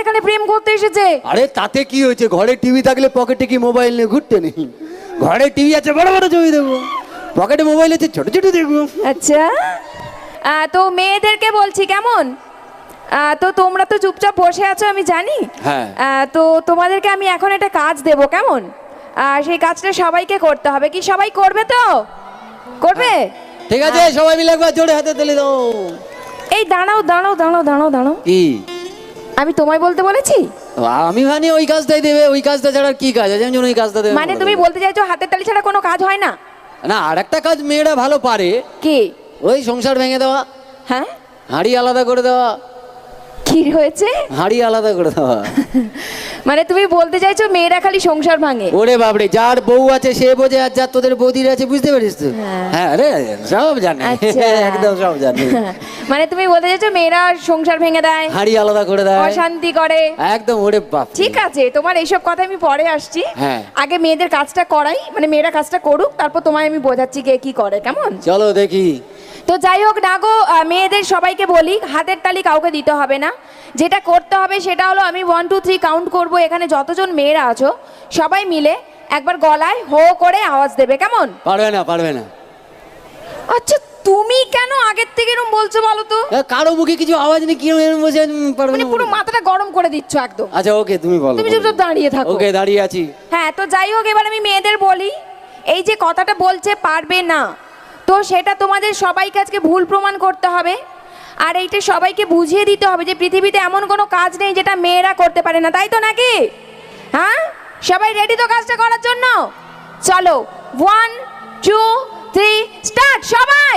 এখানে প্রেম করতে এসেছে। আরে তাতে কি হয়েছে, ঘরে টিভি থাকলে পকেটে কি মোবাইল নিয়ে ঘুরতে নেই? ঘরে টিভি আছে, বড় বড় ছবি দেখবো, পকেটে মোবাইল আছে, ছোট ছোট দেখবো। আচ্ছা, তো মেয়েদেরকে বলছি কেমন, তো তোমরা তো চুপচাপ বসে আছো আমি জানি। হ্যাঁ। তো তোমাদেরকে আমি এখন একটা কাজ দেব, কেমন? সেই কাজটা সবাইকে করতে হবে। কি সবাই করবে তো? করবে? ঠিক আছে, সবাই মিলে একবার জোরে হাতে তালি দাও। এই দাঁড়াও দাঁড়াও দাঁড়াও দাঁড়াও দাঁড়াও, কি আমি তোমায় বলতে বলেছি? আমি ভানি ওই কাজটাই দেবে, ওই কাজটা ছাড়া আর কি কাজ আছে? আমি ওই কাজটা দেবে মানে তুমি বলতে চাইছো হাতের তালি ছাড়া কোনো কাজ হয় না? না, আর একটা কাজ মেয়েরা ভালো পারে। কি? ওই সংসার ভেঙে দেওয়া, হ্যাঁ, হাঁড়ি আলাদা করে দেওয়া। কি হয়েছে? হাঁড়ি আলাদা করে দেওয়া। মানে তুমি বলতে চাইছো মেয়েরা খালি সংসার ভাঙে? ওরে বাবরে, যার বউ আছে সে বোঝে, আর যার তোদের বৌদির আছে, বুঝতে পারিস তো? হ্যাঁ, আরে সব জানে, একদম সব জানে। মানে তুমি বলতে চাইছো মেয়েরা সংসার ভেঙে দেয়, হাঁড়ি আলাদা করে দেয়, অশান্তি করে। একদম। ওরে বাপ, ঠিক আছে, তোমার এইসব কথা আমি পরে আসছি। হ্যাঁ। আগে মেয়েদের কাজটা করাই, মানে মেয়েরা কাজটা করুক, তারপর তোমায় আমি বোঝাচ্ছি কে কি করে, কেমন? চলো দেখি। তো যাই হোক না গো, মেয়েদের সবাইকে বলি হাতের তালি কাউকে দিতে হবে না। যেটা করতে হবে সেটা হলো আমি 1 2 3 কাউন্ট করব, এখানে যতজন মেয়েরা আছো সবাই মিলে একবার গলায় হো করে আওয়াজ দেবে, কেমন? পারবে না, পারবে না। আচ্ছা, তুমি কেন আগের থেকে এরকম বলছো বলো তো? কারো মুখে কিছু আওয়াজ নেই, কি এরকম বলছে পারবে মানে না? পুরো মাথাটা গরম করে দিচ্ছ একদম। আচ্ছা ওকে, তুমি বলো। তুমি চুপচাপ দাঁড়িয়ে থাকো। ওকে, দাঁড়িয়ে আছি। হ্যাঁ, তো যাই হোক এবার আমি মেয়েদের বলি, এই যে কথাটা বলছে পারবে না, তো সেটা তোমাদের সবাইকে আজকে ভুল প্রমাণ করতে হবে। আর এইটা সবাইকে বুঝিয়ে দিতে হবে যে পৃথিবীতে এমন কোনো কাজ নেই যেটা মেয়েরা করতে পারে না, তাই তো নাকি? হ্যাঁ, সবাই রেডি তো কাজটা করার জন্য? চলো 1 2 3 স্টার্ট সবাই।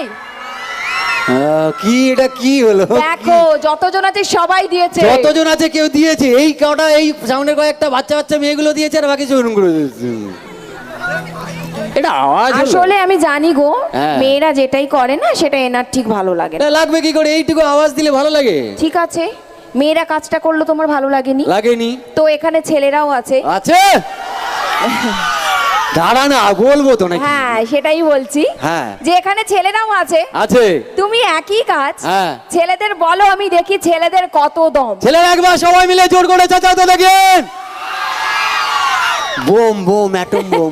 কি এটা কি হলো? দেখো যতজন আছে সবাই দিয়েছে। যতজন আছে কেউ দিয়েছে, এই কটা এই সাউন্ডের কয়েকটা বাচ্চা বাচ্চা মেয়েগুলো দিয়েছে, আর বাকি চুরুন করে দিয়েছে। এটা আওয়াজ হলো? আসলে আমি জানি গো, হ্যাঁ। মেয়েরা যেটাই করে না সেটা এনার ঠিক ভালো লাগে না। এটা লাগবে কি করে? এইটুকু আওয়াজ দিলে ভালো লাগে? ঠিক আছে, মেয়েরা কাজটা করলো তোমার ভালো লাগেনি? লাগেনি। তো এখানে ছেলেরাও আছে। আছে? দাঁড়া না, বলবো তো নাকি? হ্যাঁ, সেটাই বলছি। হ্যাঁ, যে এখানে ছেলেরাও আছে। আছে। তুমি একই কাজ হ্যাঁ। ছেলেদের বলো, আমি দেখি ছেলেদের কত দম। ছেলেরা একবার সবাই মিলে জোর করে চাচাও তো দেখেন। Bomb bomb, atom bomb.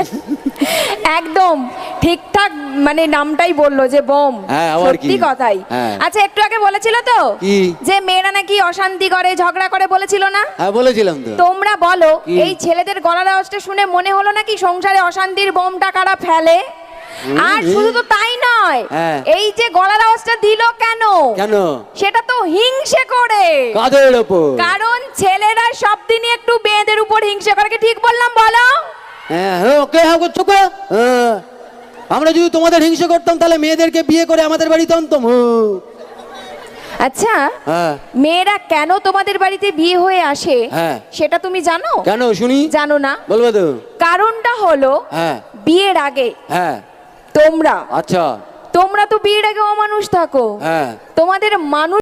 একদম ঠিকঠাক, মানে নামটাই বললো যে বোম। হ্যাঁ, আবার কি? সত্যি কথাই। হ্যাঁ। আচ্ছা, একটু আগে বলেছিল তো কি? যে মেয়েরা নাকি অশান্তি করে, ঝগড়া করে, বলেছিল না? হ্যাঁ, বলেছিলাম তো। তোমরা বলো, কি? এই ছেলেদের গলার আওয়াজটা শুনে মনে হলো নাকি সংসারে অশান্তির বোমটা কারা ফেলে? আর শুধু তো তাই নয়, হ্যাঁ। এই যে গলার আওয়াজটা দিল কেন? কেন? সেটা তো হিংসে করে। কাদের ওপর? কারণ ছেলেরা সব দিনই একটু মেয়েদের উপর হিংসে করে। কি ঠিক বললাম বলো? হ্যাঁ, ওকে, হ্যাঁ করছো কো? হ্যাঁ। আমরা যদি তোমাদের হিংসা করতাম তাহলে মেয়েদেরকে বিয়ে করে আমাদের বাড়িতে আনতাম। আচ্ছা, হ্যাঁ। মেয়েরা কেন তোমাদের বাড়িতে বিয়ে হয়ে আসে হ্যাঁ। সেটা তুমি জানো? কেন শুনি? জানো না? বলবো তো। কারণটা হলো, হ্যাঁ। বিয়ের আগে হ্যাঁ। তোমরা আচ্ছা। তোমরা তো বিয়ের আগে অমানুষ থাকো। হ্যাঁ। তোমাদের মানুষ